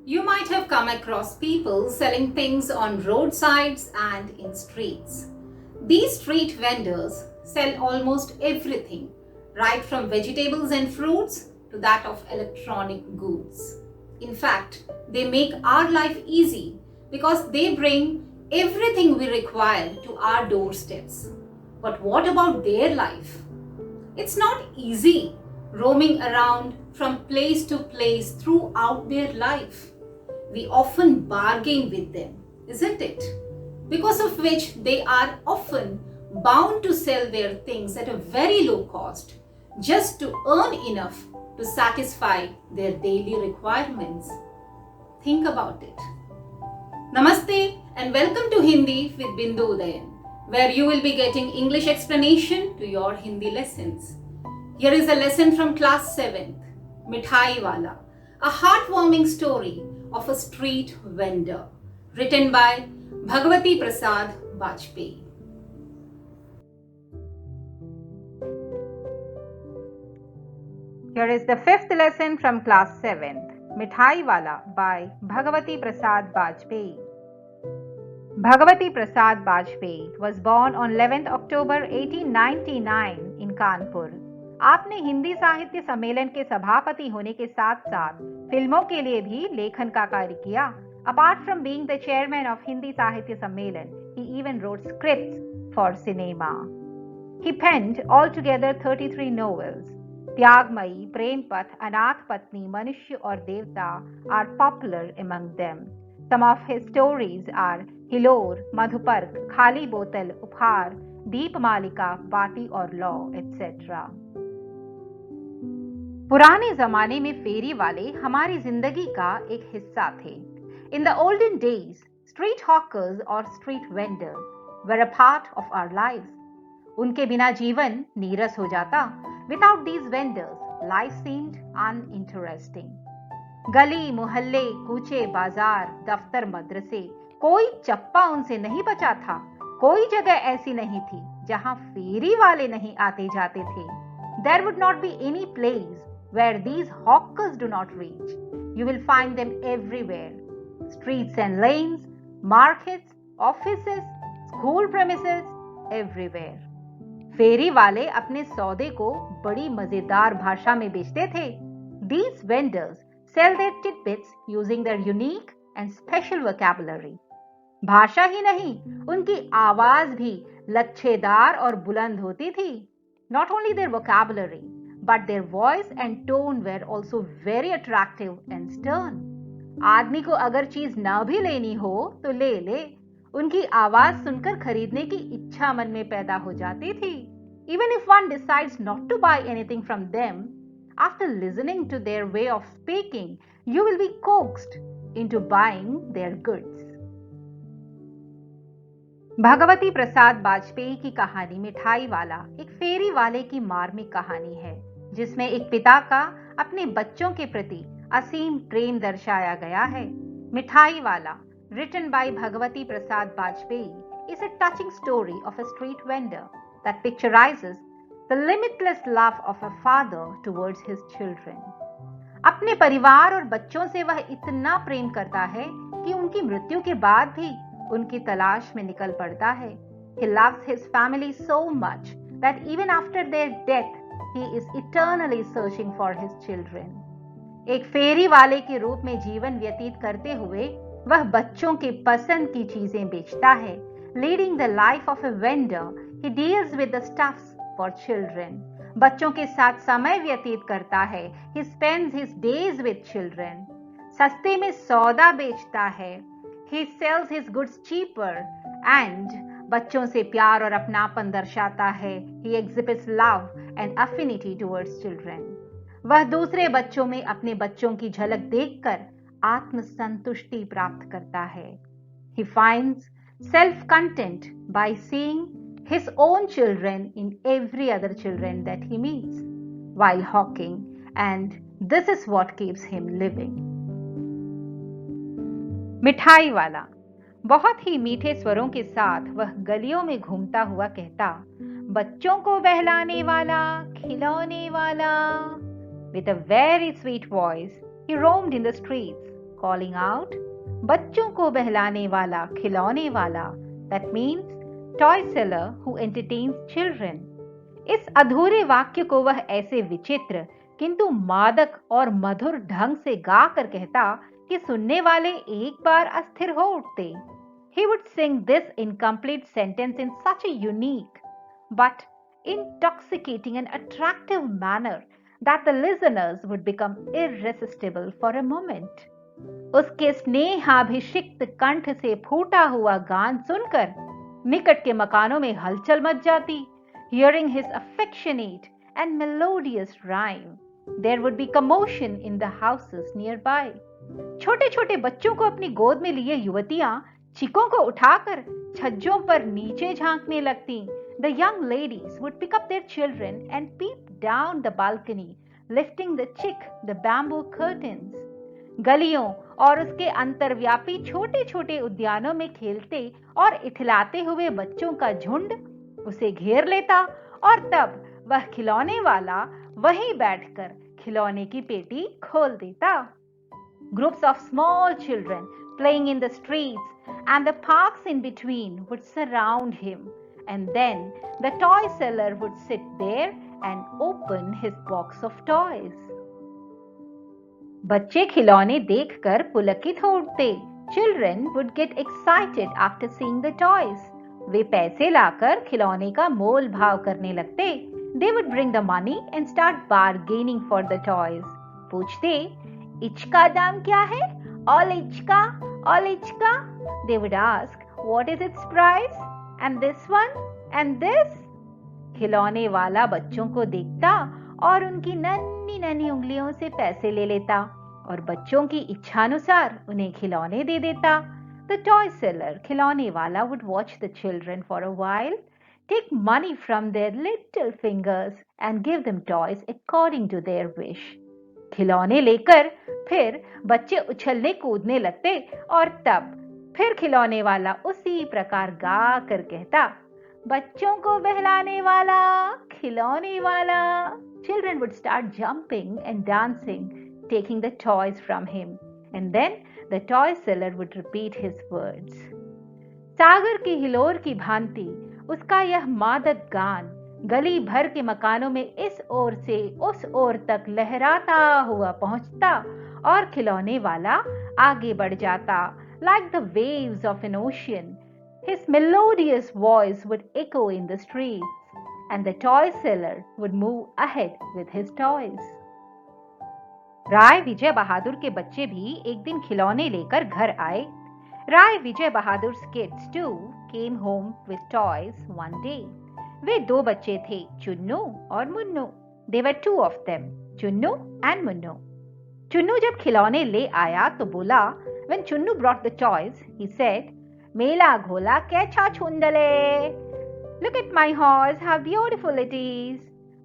You might have come across people selling things on roadsides and in streets. These street vendors sell almost everything, right from vegetables and fruits to that of electronic goods. In fact, they make our life easy because they bring everything we require to our doorsteps. But what about their life? It's not easy roaming around from place to place throughout their life. We often bargain with them, isn't it? Because of which they are often bound to sell their things at a very low cost just to earn enough to satisfy their daily requirements. Think about it. Namaste and welcome to Hindi with Bindu Udayan, where you will be getting English explanation to your Hindi lessons. Here is a lesson from class 7th, Mithai Wala, a heartwarming story of a street vendor, written by Bhagavati Prasad Bajpayee. Here is the fifth lesson from class 7th, Mithai Wala by Bhagavati Prasad Bajpayee. Bhagavati Prasad Bajpayee was born on 11th October 1899 in Kanpur. आपने हिंदी साहित्य सम्मेलन के सभापति होने के साथ साथ फिल्मों के लिए भी लेखन का कार्य किया. Apart from being the chairman of Hindi Sahitya Sammelan, he even wrote scripts for cinema. He penned altogether 33 novels. त्यागमयी, प्रेमपथ, अनाथ पत्नी, मनुष्य और देवता are popular among them. Some of his stories are हिलोर, मधुपर्क, खाली बोतल, उपहार, दीपमालिका, बाती और लॉ, etc. पुराने जमाने में फेरी वाले हमारी जिंदगी का एक हिस्सा थे. In the olden days, street hawkers or street vendors were a part of our lives. उनके बिना जीवन नीरस हो जाता. Without these vendors, life seemed uninteresting. गली, मोहल्ले, कूचे, बाजार, दफ्तर, मदरसे, कोई चप्पा उनसे नहीं बचा था. कोई जगह ऐसी नहीं थी जहां फेरी वाले नहीं आते जाते थे. There would not be any place where these hawkers do not reach. You will find them everywhere. Streets and lanes, markets, offices, school premises, everywhere. फेरी वाले अपने सौदे को बड़ी मजेदार भाषा में बेचते थे. These vendors sell their tidbits using their unique and special vocabulary. भाषा ही नहीं, उनकी आवाज भी लच्छेदार और बुलंद होती थी. Not only their vocabulary, but their voice and tone were also very attractive and stern. आदमी को अगर चीज ना भी लेनी हो तो ले ले. उनकी आवाज सुनकर खरीदने की इच्छा मन में पैदा हो जाती थी. Even if one decides not to buy anything from them, after listening to their way of speaking, you will be coaxed into buying their goods. Bhagwati प्रसाद बाजपेयी की कहानी मिठाई वाला एक फेरी वाले की मार्मिक कहानी है, जिसमें एक पिता का अपने बच्चों के प्रति असीम प्रेम दर्शाया गया है. मिठाई वाला, written by Bhagavati Prasad Bajpayee, is a touching story of a street vendor that picturizes the limitless love of a father towards his children. अपने परिवार और बच्चों से वह इतना प्रेम करता है कि उनकी मृत्यु के बाद भी उनकी तलाश में निकल पड़ता है. He loves his family so much that even after their death, he is eternally searching for his children. एक फेरी वाले के रूप में जीवन व्यतीत करते हुए वह बच्चों के पसंद की चीजें बेचता है. Leading the life of a vendor, he deals with the stuffs for children. बच्चों के साथ समय व्यतीत करता है. He spends his days with children. सस्ते में सौदा बेचता है. He sells his goods cheaper and बच्चों से प्यार और अपनापन दर्शाता है. He exhibits love and affinity towards children. वह दूसरे बच्चों में अपने बच्चों की झलक देखकर आत्मसंतुष्टि प्राप्त करता है. He finds self-content by seeing his own children in every other children that he meets while hawking, and this is what keeps him living. मिठाई वाला. बहुत ही मीठे स्वरों के साथ वह गलियों में घूमता हुआ कहता, बच्चों को बहलाने वाला, खिलौने वाला. With a very sweet voice, he roamed in the streets, calling out, बच्चों को बहलाने वाला खिलौने वाला, that means toy seller who entertains children. इस अधूरे वाक्य को वह ऐसे विचित्र किंतु मादक और मधुर ढंग से गा कर कहता कि सुनने वाले एक बार अस्थिर हो उठते. He would sing this incomplete sentence in such a unique but intoxicating and attractive manner that the listeners would become irresistible for a moment. उसके स्नेहाभिषिक्त कंठ से फूटा हुआ गान सुनकर निकट के मकानों में हलचल मच जाती. Hearing his affectionate and melodious rhyme, there would be commotion in the houses nearby. छोटे छोटे बच्चों को अपनी गोद में लिए युवतियां चिकों को उठाकर छज्जों पर नीचे झांकने लगती. The young ladies would pick up their children and peep down the balcony, lifting the chick, the bamboo curtains. गलियों और उसके अंतर्व्यापी छोटे छोटे उद्यानों में खेलते और इठलाते हुए बच्चों का झुंड उसे घेर लेता और तब वह खिलौने वाला वहीं बैठकर खिलौने की पेटी खोल देता. Groups of small children playing in the streets and the parks in between would surround him, and then the toy seller would sit there and open his box of toys. बच्चे खिलौने देखकर पुलकित हो उठते. Children would get excited after seeing the toys. वे पैसे लाकर खिलौने का मोल भाव करने लगते. They would bring the money and start bargaining for the toys. पूछते, इचका दाम क्या है? All इचका, all इचका. They would ask, what is its price? And this one? And this? खिलौने वाला बच्चों को देखता और उनकी नन्ही नन्ही उंगलियों से पैसे ले लेता और बच्चों की इच्छानुसार उन्हें खिलौने दे देता. The toy seller, खिलौने वाला, would watch the children for a while, take money from their little fingers and give them toys according to their wish. खिलौने लेकर फिर बच्चे उछलने कूदने लगते और तब फिर खिलौने वाला उसी प्रकार गा कर कहता, बच्चों को बहलाने वाला खिलौने वाला. Children would start jumping and dancing, taking the toys from him, and then the toy seller would repeat his words. सागर की हिलोर की भांति उसका यह मादक गान गली भर के मकानों में इस ओर से उस ओर तक लहराता हुआ पहुंचता और खिलौने वाला आगे बढ़ जाता. Like the waves of an ocean, his melodious voice would echo in the streets, and the toy seller would move ahead with his toys. राय विजय बहादुर के बच्चे भी एक दिन खिलौने लेकर घर आए. राय Vijay Bahadur kids too came home with toys one day. वे दो बच्चे थे, चुन्नू और Munnu. There were two of them, Chunnu and Munnu. Chunnu जब खिलौने ले आया तो बोला, when Chunnu brought the toys, he said, मेला घोला कैसा छुंदले. Look at my horse, how beautiful it is.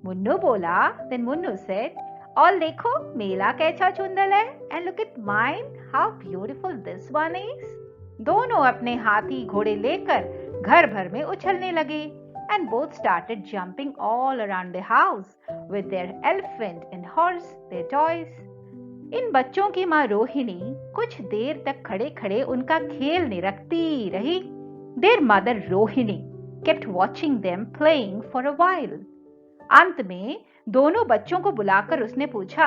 Munnu बोला, then मुन्नू said, और देखो मेला कैसा छुंदल है, and look at mine, how beautiful this one is. दोनों अपने हाथी घोड़े लेकर घर भर में उछलने लगे, and both started jumping all around the house with their elephant and horse, their toys. इन बच्चों की माँ रोहिणी कुछ देर तक खड़े खड़े उनका खेल निरखती रही. Their mother Rohini kept watching them playing for a while. अंत में दोनों बच्चों को बुलाकर उसने पूछा.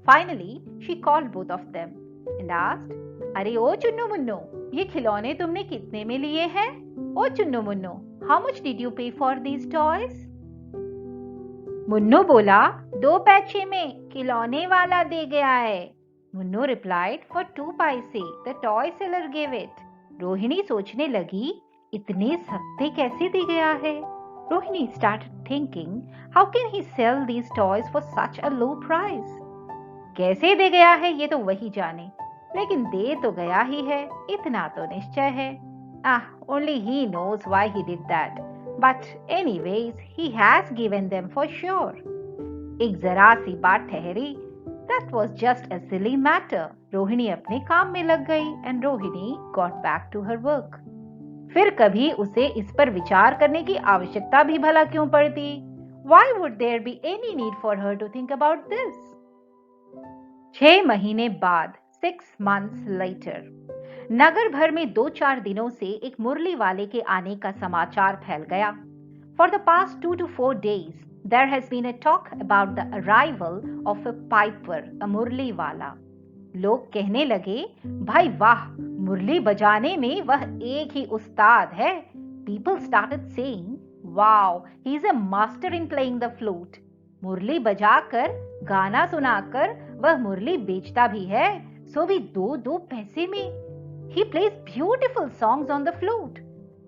Finally, she called both of them and asked, अरे ओ चुन्नू मुन्नू, ये खिलौने तुमने कितने में लिए हैं? ओ Chunnu Munnu, how much did you pay for these toys? Munnu बोला, 2 पैसे में खिलौने वाला दे गया है. मुन्नू replied, for 2 पैसे, the toy seller gave it. Rohini सोचने लगी, इतने सस्ते कैसे दे गया है? Rohini started thinking, how can he sell these toys for such a low price? कैसे दे गया है ये तो वही जाने, लेकिन दे तो गया ही है, इतना तो निश्चय है. Only he knows why he did that. But anyways, he has given them for sure. एक जरा सी बात ठहरी. That was just a silly matter. Rohini अपने काम में लग गई and Rohini got back to her work. फिर कभी उसे इस पर विचार करने की आवश्यकता भी भला क्यों पड़ती? Why would there be any need for her to think about this? 6 महीने बाद 6 months later. नगर भर में 2-4 दिनों से एक मुरली वाले के आने का समाचार फैल गया. For the past 2 to 4 days, there has been a talk about the arrival of a piper, a मुरली वाला. लोग कहने लगे, भाई वाह, मुरली बजाने में वह एक ही उस्ताद है. People started saying, wow, he is a master in playing the flute. मुरली बजाकर, गाना सुनाकर वह मुरली बेचता भी है, सो भी 2 पैसे में. He plays beautiful songs on the flute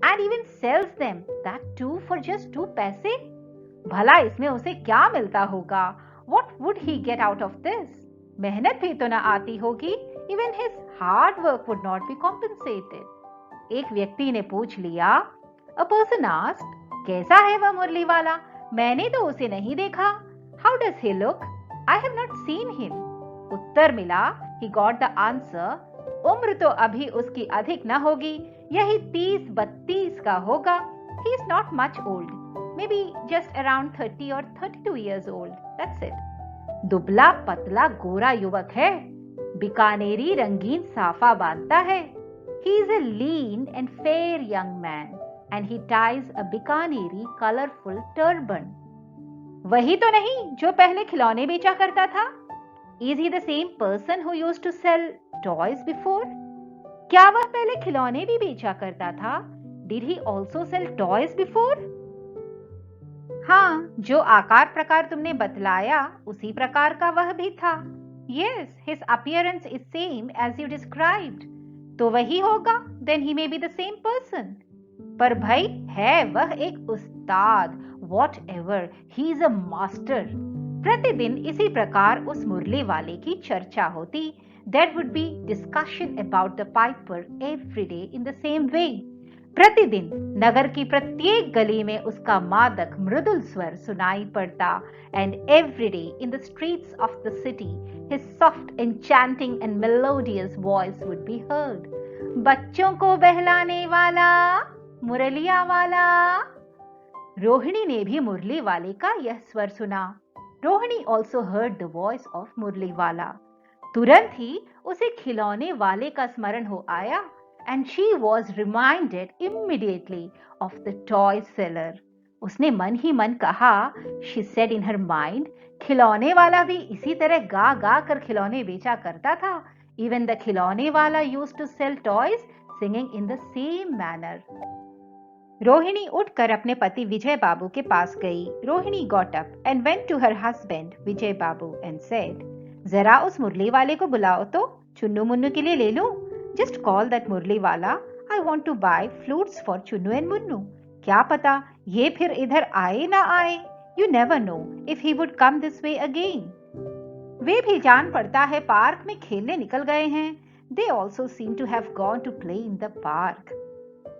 and even sells them, that too for just 2 पैसे. भला इसमें उसे क्या मिलता होगा? What would he get out of this? मेहनत भी तो न आती होगी. Even his hard work would not be compensated. एक व्यक्ति ने पूछ लिया. A person asked, कैसा है वह मुरली वाला? मैंने तो उसे नहीं देखा. How does he look? I have not seen him. उत्तर मिला. He got the answer. उम्र तो अभी उसकी अधिक न होगी, यही 30-32 का होगा. He is not much old, maybe just around 30 or 32 years old. That's it. दुबला पतला गोरा युवक है, बीकानेरी रंगीन साफा बांधता है. He is a lean and fair young man, and he ties a Bikaneri colorful turban. वही तो नहीं जो पहले खिलौने बेचा करता था? Is he the same person who used to sell toys before? क्या वह पहले खिलौने भी बेचा करता था? Did he also sell toys before? हाँ, जो आकार प्रकार तुमने बतलाया उसी प्रकार का वह भी था. Yes, his appearance is same as you described. तो वही होगा. Then he may be the same person. पर भाई है वह एक उस्ताद. Whatever, he is a master. प्रतिदिन इसी प्रकार उस मुरली वाले की चर्चा होती. There would be discussion about the piper every day in the same way. प्रतिदिन नगर की प्रत्येक गली में उसका मादक मृदुल स्वर सुनाई पड़ता. And every day in the streets of the city, his soft, enchanting and melodious voice would be heard. बच्चों को बहलाने वाला, मुरलिया वाला. रोहिणी ने भी मुरली वाले का यह स्वर सुना. Rohini also heard the voice of मुरली वाला. तुरंत ही उसे खिलौने वाले का स्मरण हो आया. And she was reminded immediately of the toy seller. उसने मन ही मन कहा, she said in her mind, खिलौने वाला भी इसी तरह गा गा कर खिलौने बेचा करता था. Even the खिलौने वाला used to sell toys, singing in the same manner. Rohini उठकर अपने पति विजय बाबू के पास गई. Rohini got up and went to her husband Vijay Babu and said, जरा उस मुरली वाले को बुलाओ तो, चुन्नू मुन्नू के लिए ले लूं. Just call that मुरली वाला. I want to buy flutes for Chunnu and Munnu. क्या पता ये फिर इधर आए ना आए. You never know if he would come this way again. वे भी जान पड़ता है पार्क में खेलने निकल गए हैं. They also seem to have gone to play in the park.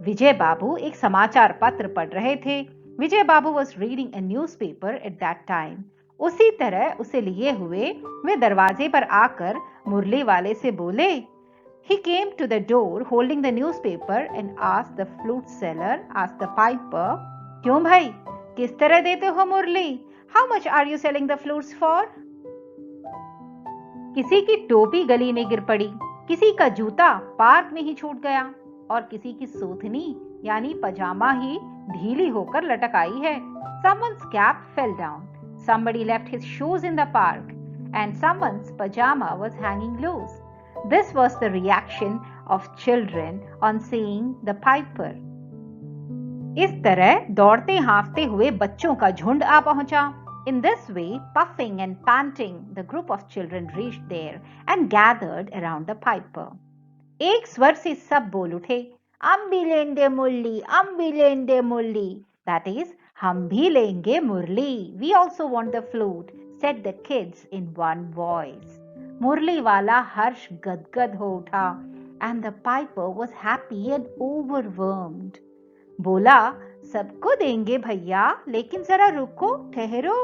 विजय बाबू एक समाचार पत्र पढ़ रहे थे. विजय बाबू was reading a newspaper at that time. उसी तरह उसे लिए हुए वे दरवाजे पर आकर मुरली वाले से बोले. He came to the door holding the newspaper and asked the flute seller, asked the piper, क्यों भाई, किस तरह देते हो मुरली? How much are you selling the flutes for? किसी की टोपी गली में गिर पड़ी, किसी का जूता पार्क में ही छूट गया और किसी की सूथनी यानी पजामा ही ढीली होकर लटक आई है. Someone's cap fell down. Somebody left his shoes in the park and someone's pajama was hanging loose. This was the reaction of children on seeing the piper. इस तरह दौड़ते हाँफते हुए बच्चों का झुंड आ पहुंचा. In this way, puffing and panting, the group of children reached there and gathered around the piper. एक स्वर से सब बोल उठे, हम भी लेंगे मुरली, हम भी लेंगे मुरली. That is, हम भी लेंगे मुरली. We also want the flute, said the kids in one voice. मुरली वाला हर्ष गदगद हो उठा. And the piper was happy and overwhelmed. बोला, सबको देंगे भैया, लेकिन जरा रुको, ठहरो,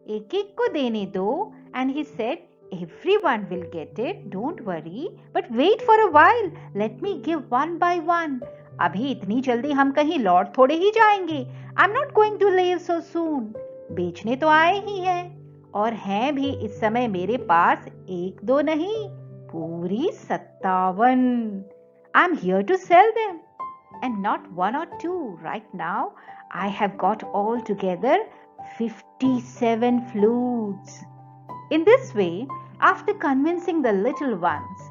एक एक को देने दो. And he said, everyone will get it, don't worry, but wait for a while, let me give one by one. अभी इतनी जल्दी हम कहीं लौट थोड़े ही जाएंगे. I'm not going to leave so soon. बेचने तो आए ही हैं और हैं भी इस समय मेरे पास 1-2 नहीं, पूरी 57. I'm here to sell them. And not one or two. Right now, I have got altogether 57 flutes. In this way, after convincing the little ones,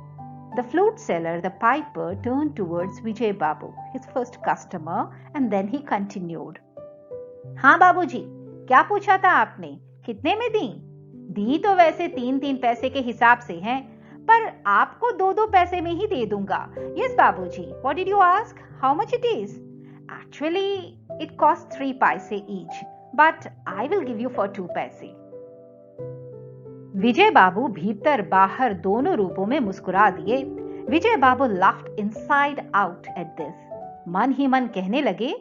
the flute seller, the piper, turned towards Vijay Babu, his first customer, and then he continued. हाँ बाबूजी, क्या पूछा था आपने? कितने में दी? दी तो वैसे 3-3 पैसे के हिसाब से हैं, पर आपको 2-2 पैसे में ही दे दूंगा. Yes बाबूजी, what did you ask? How much it is? Actually, it costs 3 paise each, but I will give you for 2 paise. विजय बाबू भीतर बाहर दोनों रूपों में मुस्कुरा दिए. विजय बाबू laughed inside out at this. मन ही मन कहने लगे,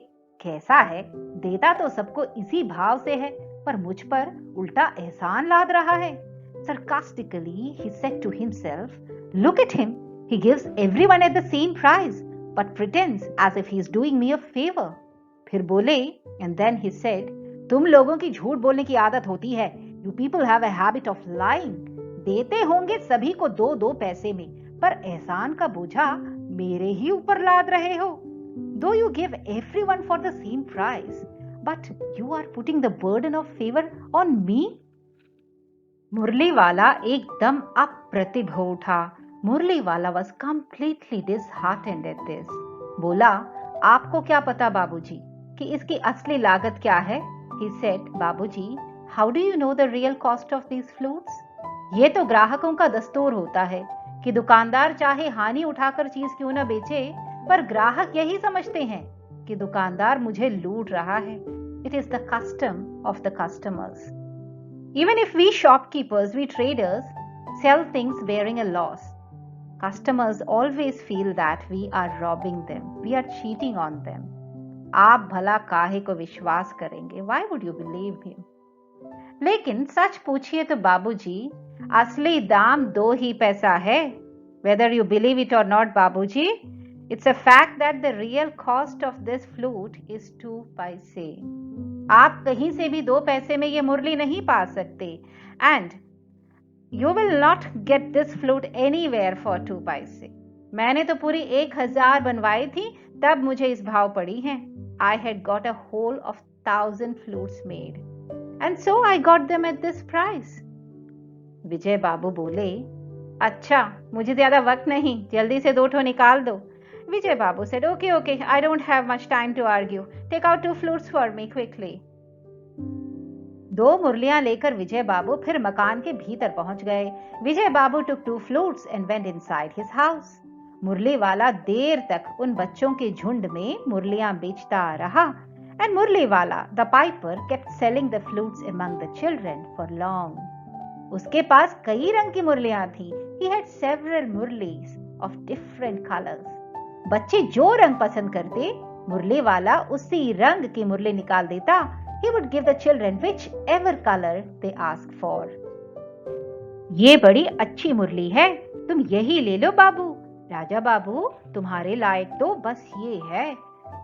कैसा है, देता तो सबको इसी भाव से है, पर मुझ पर उल्टा एहसान लाद रहा है. Sarcastically, he said to himself, look at him, he gives everyone at the same price, but pretends as if he is doing me a favor. फिर बोले, and then he said, तुम लोगों की झूठ बोलने की आदत होती है. You people have a habit of lying. देते होंगे सभी को 2-2 पैसे में, पर एहसान का बोझा मेरे ही ऊपर लाद रहे हो. Though you give everyone for the same price, but you are putting the burden of favor on me. मुरली वाला एकदम अप्रतिभ हो उठा. मुरली वाला was completely disheartened at this. बोला, आपको क्या पता बाबूजी कि इसकी असली लागत क्या है? He said, बाबूजी, how do you know the real cost of these flutes? ये तो ग्राहकों का दस्तूर होता है कि दुकानदार चाहे हानि उठाकर चीज क्यों न बेचे, पर ग्राहक यही समझते हैं कि दुकानदार मुझे लूट रहा है. It is the custom of the customers. Even if we shopkeepers, we traders, sell things bearing a loss, customers always feel that we are robbing them, we are cheating on them. आप भला काहे को विश्वास करेंगे? Why would you believe him? लेकिन सच पूछिए तो बाबूजी, असली दाम 2 ही पैसा है. Whether you believe it or not, बाबूजी, it's a fact that the real cost of this flute is 2 paise. आप कहीं से भी 2 पैसे में ये मुरली नहीं पा सकते. And you will not get this flute anywhere for 2 paise. मैंने तो पूरी 1000 बनवाई थी, तब मुझे इस भाव पड़ी हैं. I had got a whole of 1000 flutes made, and so I got them at this price. विजय बाबू बोले, अच्छा, मुझे ज्यादा वक्त नहीं, जल्दी से 2 ठो निकाल दो. Vijay Babu said, okay, I don't have much time to argue. Take out 2 flutes for me quickly. 2 मुरलियां लेकर विजय बाबू फिर मकान के भीतर पहुंच गए. विजय बाबू took 2 flutes and went inside his house. मुरली वाला देर तक उन बच्चों के झुंड में मुरलियां बेचता रहा. And मुरली वाला, the piper, kept selling the flutes among the children for long. उसके पास कई रंग की मुरलियां थी. He had several murlis of different colors. बच्चे जो रंग पसंद करते, मुरली वाला उसी रंग की मुरली निकाल देता. He would give the children whichever color they asked for. ये बड़ी अच्छी मुरली है, तुम यही ले लो बाबू. राजा बाबू, तुम्हारे लायक तो बस ये है.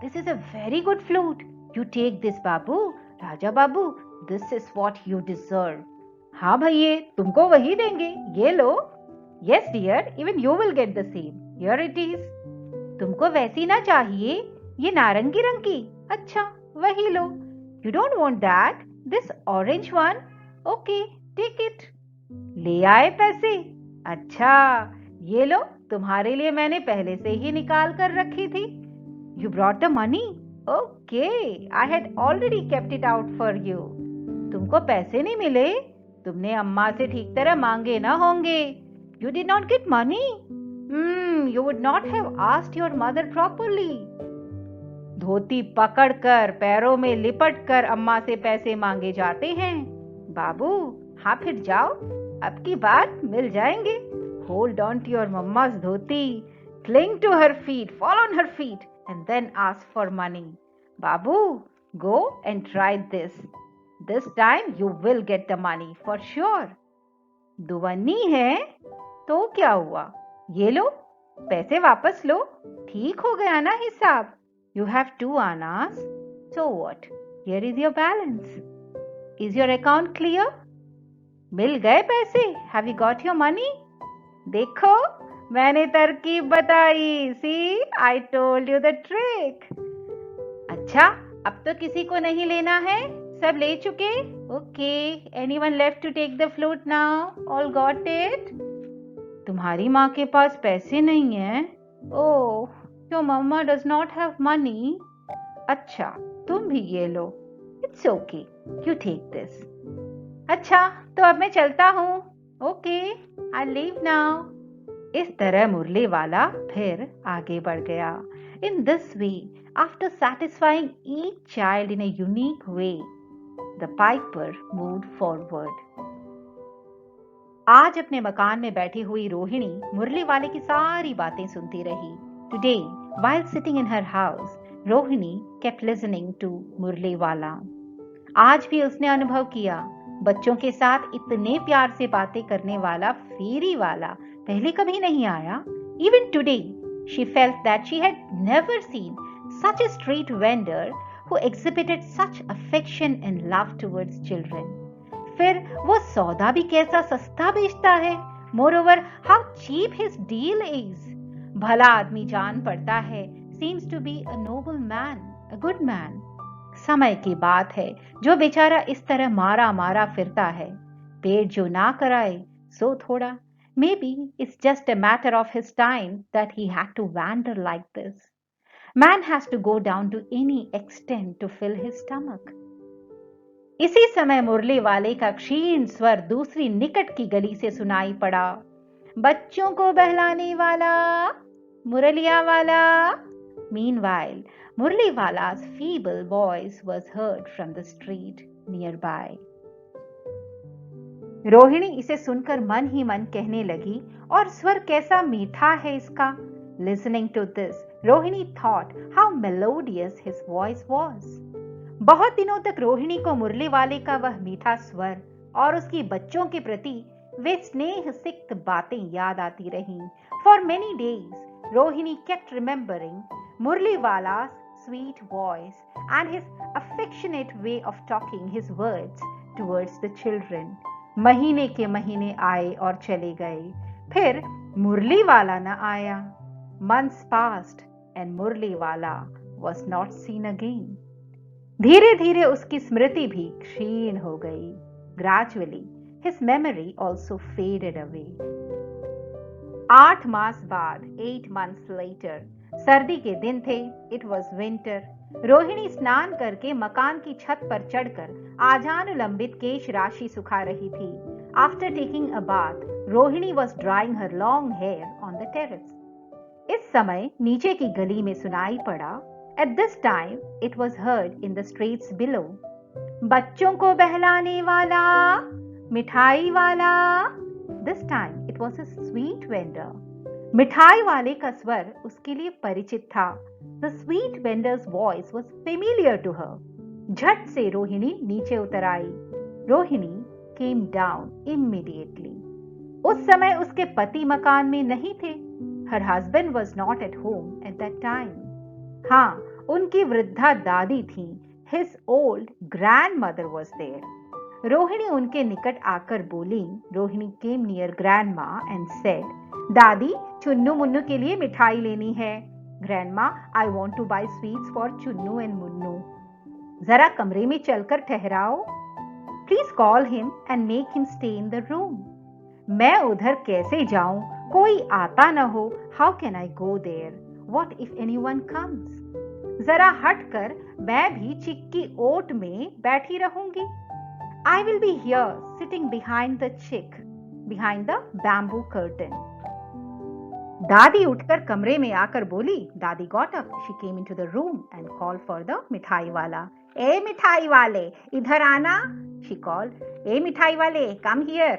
This is a very good flute. You take this Babu. Raja Babu, this is what you deserve. हाँ भैये, तुमको वही देंगे, ये लो. Yes dear, even you will get the same. Here it is. तुमको वैसी ना चाहिए, ये नारंगी रंग की. अच्छा, वही लो. You don't want that? This orange one? Okay, take it. ले आए पैसे. अच्छा, ये लो, तुम्हारे लिए मैंने पहले से ही निकाल कर रखी थी. You brought the money? Okay, I had already kept it out for you. तुमको पैसे नहीं मिले? तुमने अम्मा से ठीक तरह मांगे ना होंगे. You did not get money? You would not have asked your mother properly. धोती पकड़कर पैरों में लिपटकर अम्मा से पैसे मांगे जाते हैं. बाबू, हाँ फिर जाओ, अब की बार मिल जाएंगे. Hold on to your mama's dhoti, cling to her feet, fall on her feet, and then ask for money. Babu, go and try this. This time you will get the money for sure. दुवन्नी है तो क्या हुआ? ये लो, पैसे वापस लो. ठीक हो गया ना हिसाब? You have 2 annas. So what? Here is your balance. Is your account clear? मिल गए पैसे? Have you got your money? देखो, मैंने तरकीब बताई। See, I told you the trick. अच्छा, अब तो किसी को नहीं लेना है, सब ले चुके? Okay, anyone left to take the flute now? All got it? तुम्हारी माँ के पास पैसे नहीं हैं? Oh, your mamma does not have money. अच्छा, तुम भी ये लो। It's okay, you take this. अच्छा, तो अब मैं चलता हूँ। Okay, I leave now. इस तरह मुरली वाला फिर आगे बढ़ गया। In this way, after satisfying each child in a unique way, the piper moved forward. आज अपने मकान में बैठी हुई रोहिणी मुरली वाले की सारी बातें सुनती रही। Today, while sitting in her house, Rohini kept listening to मुरली वाला। आज भी उसने अनुभव किया, बच्चों के साथ इतने प्यार से बातें करने वाला फेरी वाला पहले कभी नहीं आया। Even today, she felt that she had never seen such a street vendor who exhibited such affection and love towards children. फिर वो सौदा भी कैसा सस्ता बेचता है। Moreover, how cheap his deal is. भला आदमी जान पड़ता है, seems to be a noble man, a good man. समय की बात है, जो बेचारा इस तरह मारा मारा फिरता है। पेट जो ना कराए, सो थोड़ा। Maybe it's just a matter of his time that he had to wander like this. Man has to go down to any extent to fill his stomach. इसी समय मुरली वाले का क्षीण स्वर दूसरी निकट की गली से सुनाई पड़ा। बच्चों को बहलाने वाला, मुरलिया वाला। Meanwhile, Murli Wala's feeble voice was heard from the street nearby. Rohini इसे सुनकर मन ही मन कहने लगी, और स्वर कैसा मीठा है इसका। Listening to this, Rohini thought how melodious his voice was. बहुत दिनों तक रोहिणी को मुरली वाले का वह मीठा स्वर और उसकी बच्चों के प्रति वे स्नेह सिक्त बातें याद आती रहीं। For many days, Rohini kept remembering Murli Wala's sweet voice and his affectionate way of talking his words towards the children. महीने के महीने आए और चले गए, फिर मुरली वाला न आया। Months passed and Murli Wala was not seen again. धीरे धीरे उसकी स्मृति भी क्षीण हो गई। Gradually, his memory also faded away. 8 मास बाद, 8 months later, सर्दी के दिन थे। It was winter. रोहिणी स्नान करके मकान की छत पर चढ़कर आजानुलंबित केश राशि सुखा रही थी। After taking a bath, Rohini was drying her long hair on the terrace. इस समय नीचे की गली में सुनाई पड़ा। At this time, it was heard in the streets below. बच्चों को बहलाने वाला, मिठाई वाला। This time, it was a sweet vendor. मिठाई वाले का स्वर उसके लिए परिचित था। The sweet vendor's voice was familiar to her. झट से रोहिणी नीचे उतर आई। Rohini came down immediately. उस समय उसके पति मकान में नहीं थे। Her husband was not at home at that time. हाँ, उनकी वृद्धा दादी थी। His old grandmother was there. Rohini उनके निकट आकर बोली। Rohini came near grandma and said, दादी, चुन्नू मुन्नू के लिए मिठाई लेनी है। Grandma, I want to buy sweets for Chunnu and Munnu. जरा कमरे में चलकर ठहराओ। Please call him and make him stay in the room. मैं उधर कैसे जाऊं? कोई आता न हो। How can I go there? What if anyone comes? जरा हटकर मैं भी चिक्की ओट में बैठी रहूंगी। I will be here sitting behind the chick, behind the bamboo curtain. दादी उठकर कमरे में आकर बोली। दादी got up. She came into the room and called for the मिठाई वाला। ए मिठाई वाले, इधर आना। She called, ए मिठाई वाले, come here.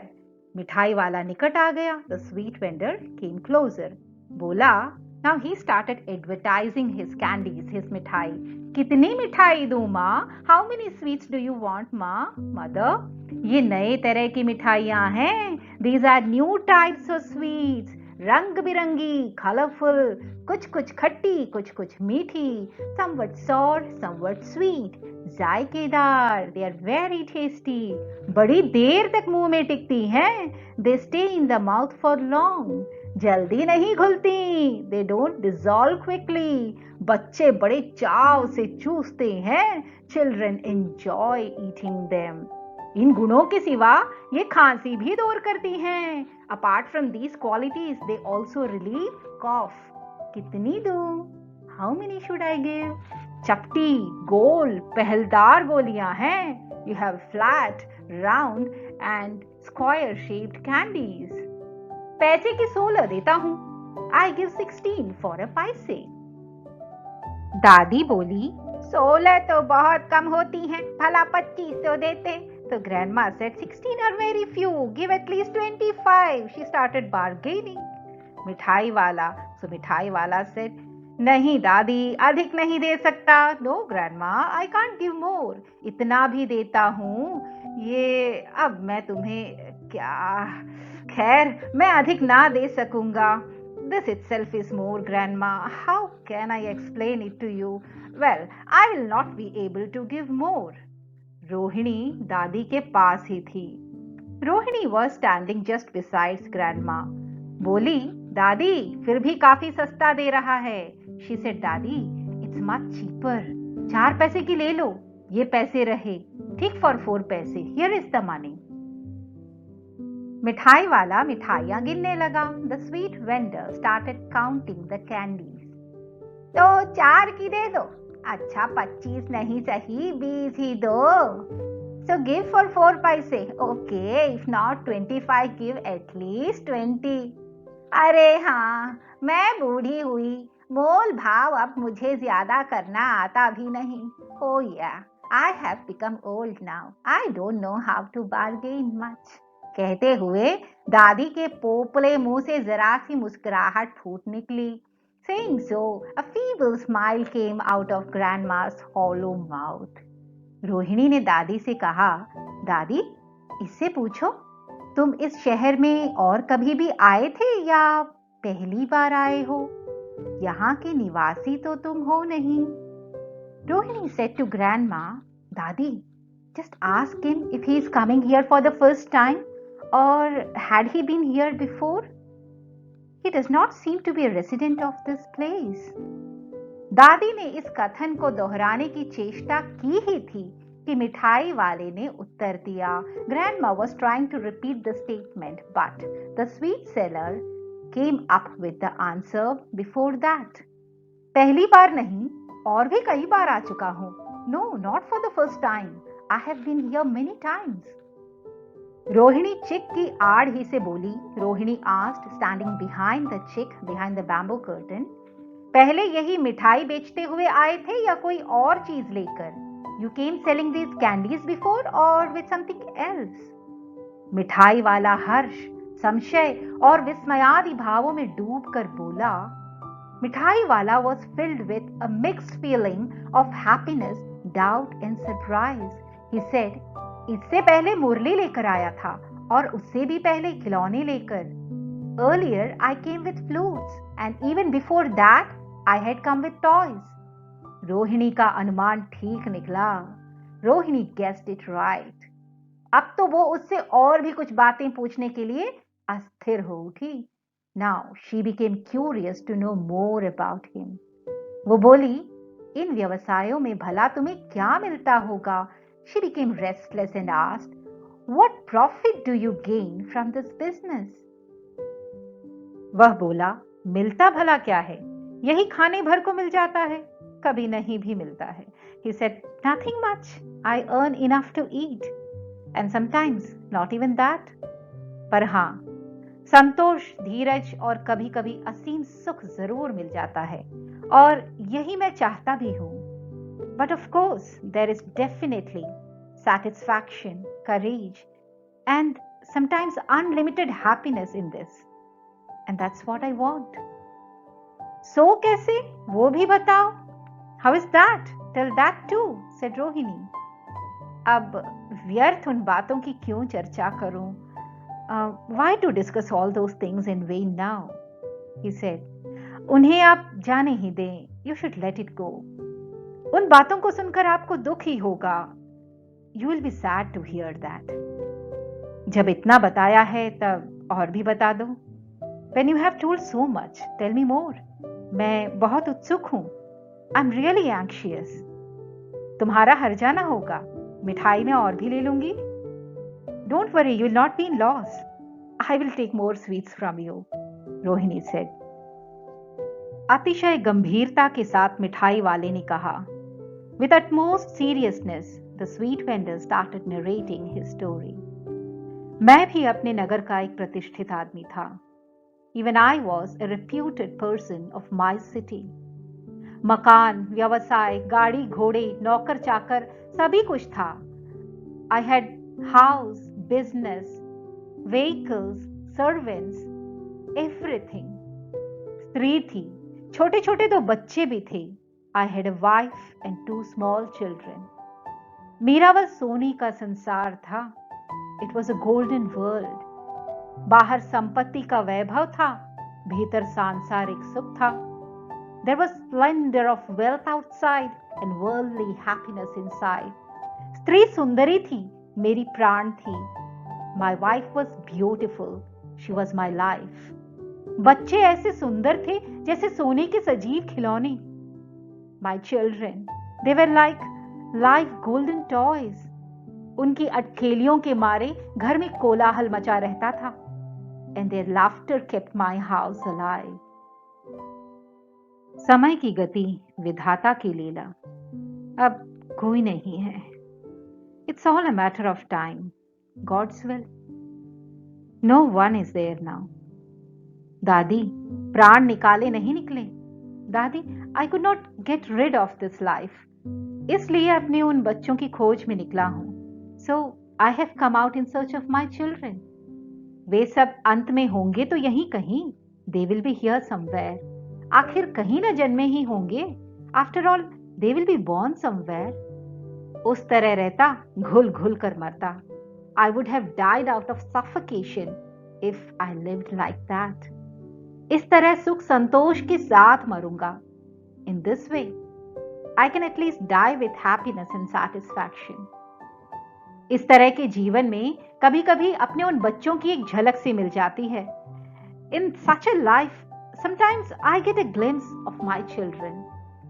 मिठाई वाला निकट आ गया। The sweet vendor came closer. बोला, now he started advertising his candies, his मिठाई। कितनी मिठाई दूं माँ? How many sweets do you want माँ? Mother, ये नए तरह की मिठाइयाँ हैं। These are new types of sweets. रंग बिरंगी, colorful, कुछ कुछ खट्टी, कुछ कुछ मीठी, somewhat sour, somewhat sweet, जायकेदार, दे आर वेरी टेस्टी, बड़ी देर तक मुंह में टिकती हैं, they stay in the mouth for long, जल्दी नहीं घुलती, दे डोंट डिजॉल्व क्विकली, बच्चे बड़े चाव से चूसते हैं, चिल्ड्रन एंजॉय ईटिंग देम। इन गुणों के सिवा ये खांसी भी दूर करती हैं। Apart from these qualities they also relieve cough. कितनी दूं? How many should I give? चपटी, गोल, पहलदार गोलियां हैं। You have flat, round and square shaped candies. पैसे की 16 देता हूं। आई गिव 16 फॉर अ पैसे। दादी बोली, 16 तो बहुत कम होती हैं, भला 2500 देते। तो grandma said 16 are very few, give at least 25. She started bargaining. मिठाई वाला सेड, नहीं दादी, अधिक नहीं दे सकता। No grandma, I can't give more, इतना भी देता हूँ। ये अब मैं तुम्हें क्या, खैर मैं अधिक ना दे सकूंगा। This itself is more, Grandma. How can I explain it to you? Well, I will not be able to give more. Rohini दादी के पास ही थी। Rohini was standing just besides Grandma. बोली, दादी फिर भी काफी सस्ता दे रहा है। She said, दादी, it's much cheaper. 4 पैसे की ले लो, ये पैसे रहे। ठीक for 4 पैसे, here is the money. मिठाई वाला मिठाइयां गिनने लगा। The sweet vendor started counting the candies. तो 4 की दे दो। अच्छा 25 नहीं सही, 20 ही दो। So give for 4 पैसे। Okay, if not 25, give at least 20. अरे हाँ, मैं बूढ़ी हुई, मोल भाव अब मुझे ज्यादा करना आता भी नहीं। Oh yeah, I have become old now. I don't know how to bargain much. कहते हुए दादी के पोपले मुंह से जरा सी मुस्कुराहट फूट निकली। Saying so, a feeble smile came out of Grandma's hollow mouth. Rohini ने दादी से कहा, दादी इससे पूछो, तुम इस शहर में और कभी भी आए थे या पहली बार आए हो? यहाँ के निवासी तो तुम हो नहीं। रोहिणी said to Grandma, दादी, just ask him if he is coming here for the first time or had he been here before? He does not seem to be a resident of this place. दादी ने इस कथन को दोहराने की चेष्टा की ही थी कि मिठाई वाले ने उत्तर दिया। Grandma was trying to repeat the statement, but the sweet seller came up with the answer before that. पहली बार नहीं, और भी कई बार आ चुका हूँ। No, not for the first time. I have been here many times. Rohini चिक की आड़ ही से बोली। Rohini asked, standing behind the chick, behind the bamboo curtain. पहले यही मिठाई बेचते हुए आए थे या कोई और चीज लेकर? You came selling these candies before or with something else? मिठाई वाला हर्ष, संशय और विस्मयादि भावों में डूबकर बोला। मिठाई वाला was filled with a mixed feeling of happiness, doubt and surprise. He said, इससे पहले मुरली लेकर आया था और उससे भी पहले खिलौने लेकर। Earlier I came with flutes and even before that I had come with toys. Rohini का अनुमान ठीक निकला। Rohini guessed it right. अब तो वो उससे और भी कुछ बातें पूछने के लिए अस्थिर हो उठी। Now she became curious to know more about him. वो बोली, इन व्यवसायों में भला तुम्हें क्या मिलता होगा? She became restless and asked, what profit do you gain from this business? वह बोला, मिलता भला क्या है? यही खाने भर को मिल जाता है, कभी नहीं भी मिलता है। He said, nothing much. I earn enough to eat. And sometimes not even that. पर हाँ, संतोष, धीरज और कभी कभी असीम सुख जरूर मिल जाता है, और यही मैं चाहता भी हूँ। But of course, there is definitely satisfaction, courage, and sometimes unlimited happiness in this. And that's what I want. So कैसे? वो भी बताओ. How is that? Tell that too, said Rohini. अब व्यर्थ उन बातों की क्यों चर्चा करूं? Why to discuss all those things in vain now? He said. उन्हें आप जाने ही दें. You should let it go. उन बातों को सुनकर आपको दुख ही होगा। You will be sad to hear that. जब इतना बताया है तब और भी बता दो। When you have told so much, tell me more. मैं बहुत उत्सुक हूं। I'm really anxious. तुम्हारा हर्जा ना होगा, मिठाई में और भी ले लूंगी। Don't worry, you will not be in loss. I will take more sweets from you, Rohini said. अतिशय गंभीरता के साथ मिठाई वाले ने कहा। With utmost seriousness, the sweet vendor started narrating his story. मैं भी अपने नगर का एक प्रतिष्ठित आदमी था। Even I was a reputed person of my city. मकान, व्यवसाय, गाड़ी घोड़े, नौकर चाकर सभी कुछ था। I had house, business, vehicles, servants, everything. स्त्री थी, छोटे छोटे 2 बच्चे भी थे। I had a wife and 2 small children. मेरा वह सोने का संसार था। It was a golden world. बाहर संपत्ति का वैभव था, भीतर सांसारिक सुख था। There was splendor of wealth outside and worldly happiness inside. स्त्री सुंदरी थी, मेरी प्राण थी। My wife was beautiful. She was my life. बच्चे ऐसे सुंदर थे जैसे सोने के सजीव खिलौने। My children, they were like live golden toys. उनकी अटखेलियों के मारे घर में कोलाहल मचा रहता था। And their laughter kept my house alive. समय की गति, विधाता की लीला, अब कोई नहीं है। It's all a matter of time. God's will. No one is there now. दादी, प्राण निकाले नहीं निकले। दादी, I could not get rid of this life. इसलिए अपने उन बच्चों की खोज में निकला हूं। So I have come out in search of my children. वे सब अंत में होंगे तो यहीं कहीं। They will be here somewhere. आखिर कहीं न जन्मे ही होंगे। After all, they will be born somewhere. उस तरह रहता, घुल घुल कर मरता। I would have died out of suffocation if I lived like that. इस तरह सुख संतोष के साथ मरूंगा। In this way, I can at least die with happiness and satisfaction. इस तरह के जीवन में कभी कभी अपने उन बच्चों की एक झलक सी मिल जाती है। In such a life, sometimes I get a glimpse of my children.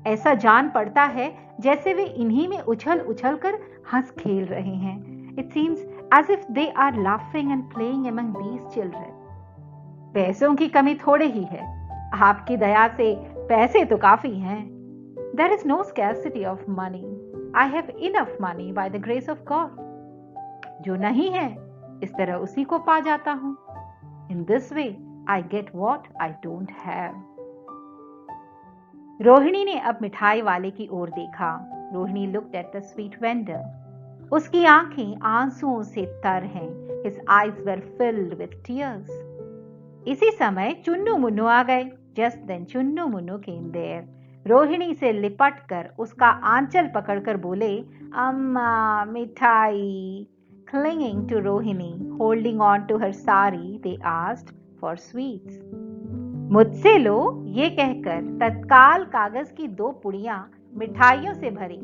ऐसा जान पड़ता है जैसे वे इन्हीं में उछल उछल कर हंस खेल रहे हैं। It seems as if they are laughing and playing among these children. पैसों की कमी थोड़े ही है। आपकी दया से पैसे तो काफी हैं। There is no scarcity of money. I have enough money by the grace of God. जो नहीं है, इस तरह उसी को पा जाता हूं। In this way, I get what I don't have. Rohini ने अब मिठाई वाले की ओर देखा। Rohini looked at the sweet vendor. उसकी आंखें आंसुओं से तर हैं। His eyes were filled with tears. इसी समय चुन्नू मुन्नू आ गए। Just then Chunnu Munnu came there. Rohini से लिपट कर उसका आंचल पकड़कर बोले, अम्मा मिठाई। Clinging to Rohini, holding on to her sari, they asked for sweets. मुझसे लो, ये कहकर तत्काल कागज की 2 पुड़ियां मिठाइयों से भरी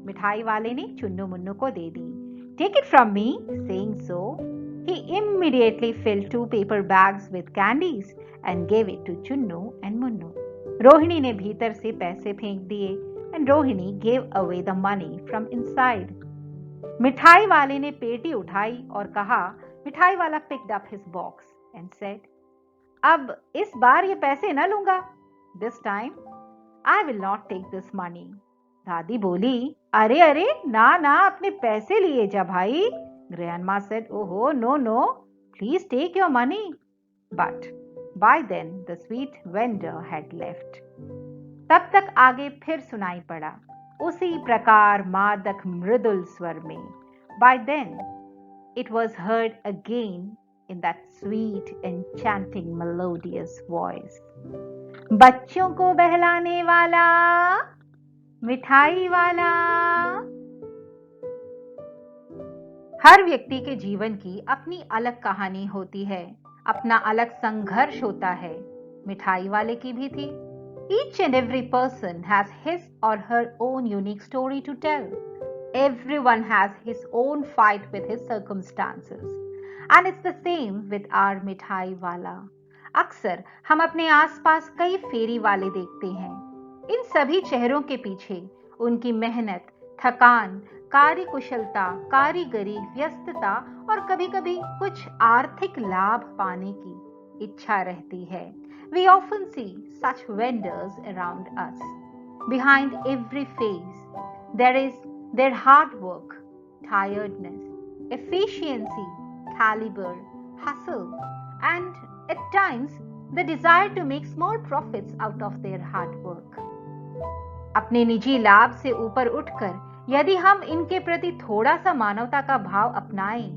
मिठाई वाले ने चुन्नू मुन्नू को दे दी। Take it from me, saying so, he immediately filled 2 paper bags with candies and gave it to Chunnu and Munnu. Rohini ने भीतर से पैसे फेंक दिए and Rohini gave away the money from inside. मिठाई वाले ने पेटी उठाई और कहा, मिठाई वाला picked up his box and said, अब इस बार ये पैसे न लूंगा। This time I will not take this money. दादी बोली, अरे अरे ना ना, अपने पैसे लिए जा भाई। Grandma said, oh no, please take your money. But by then the sweet vendor had left. तब तक आगे फिर सुनाई पड़ा, उसी प्रकार मादक मृदुल स्वर में। By then it was heard again in that sweet enchanting melodious voice. बच्चों को बहलाने वाला मिठाई वाला। हर व्यक्ति के जीवन की अपनी अलग कहानी होती है, अपना अलग संघर्ष होता है। मिठाई वाले की भी थी। Each and every person has his or her own unique story to tell. Everyone has his own fight with his circumstances. And it's the same with our मिठाई वाला. अक्सर हम अपने आसपास कई फेरी वाले देखते हैं. इन सभी चेहरों के पीछे उनकी मेहनत, थकान, कार्यकुशलता, कारीगरी, व्यस्तता और कभी-कभी कुछ आर्थिक लाभ पाने की इच्छा रहती है. We often see such vendors around us. Behind every face, there is their hard work, tiredness, efficiency, caliber, hustle, and at times the desire to make small profits out of their hard work. अपने निजी लाभ से ऊपर उठकर यदि हम इनके प्रति थोड़ा सा मानवता का भाव अपनाएं,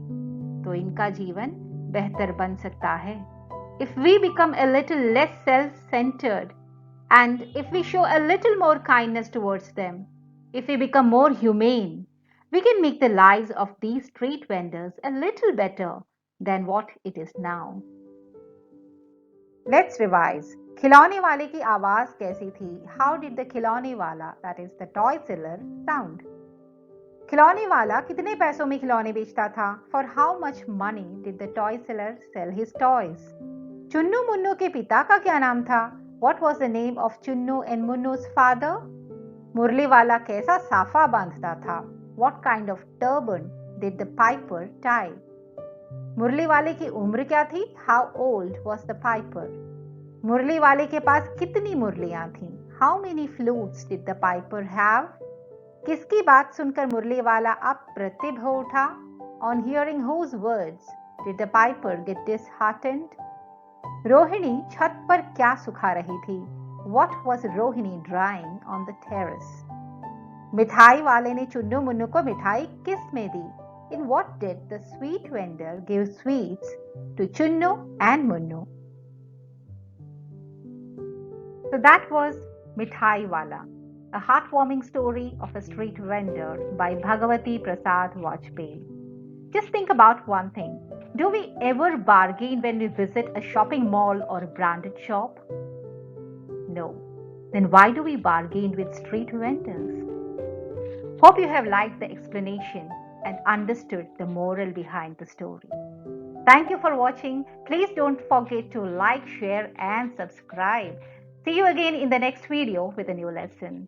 तो इनका जीवन बेहतर बन सकता है. If we become a little less self-centered and if we show a little more kindness towards them, if we become more humane, we can make the lives of these street vendors a little better than what it is now. Let's revise. खिलौने वाले की आवाज कैसी थी? How did the खिलौने वाला, that is the toy seller, sound? खिलौने वाला कितने पैसों में खिलौने बेचता था? For how much money did the toy seller sell his toys? Chunnu Munnu के पिता का क्या नाम था? What was the name of Chunnu and मुन्नू's father? मुरली वाला कैसा साफा बांधता था? What kind of turban did the piper tie? मुरली वाले की उम्र क्या थी? How old was the piper? मुरली वाले के पास कितनी मुरलियां थीं? How many flutes did the piper have? किसकी बात सुनकर मुरली वाला अप्रतिभ हो उठा? On hearing whose words did the piper get disheartened? Rohini छत पर क्या सुखा रही थी? What was Rohini drying on the terrace? मिठाई वाले ने चुन्नू मुन्नू को मिठाई किस में दी? In what did the sweet vendor give sweets to Chunnu and Munnu? So that was Mithai Wala, a heartwarming story of a street vendor by Bhagavati Prasad Vajpayee. Just think about one thing. Do we ever bargain when we visit a shopping mall or a branded shop? No. Then why do we bargain with street vendors? Hope you have liked the explanation and understood the moral behind the story. Thank you for watching. Please don't forget to like, share and subscribe. See you again in the next video with a new lesson.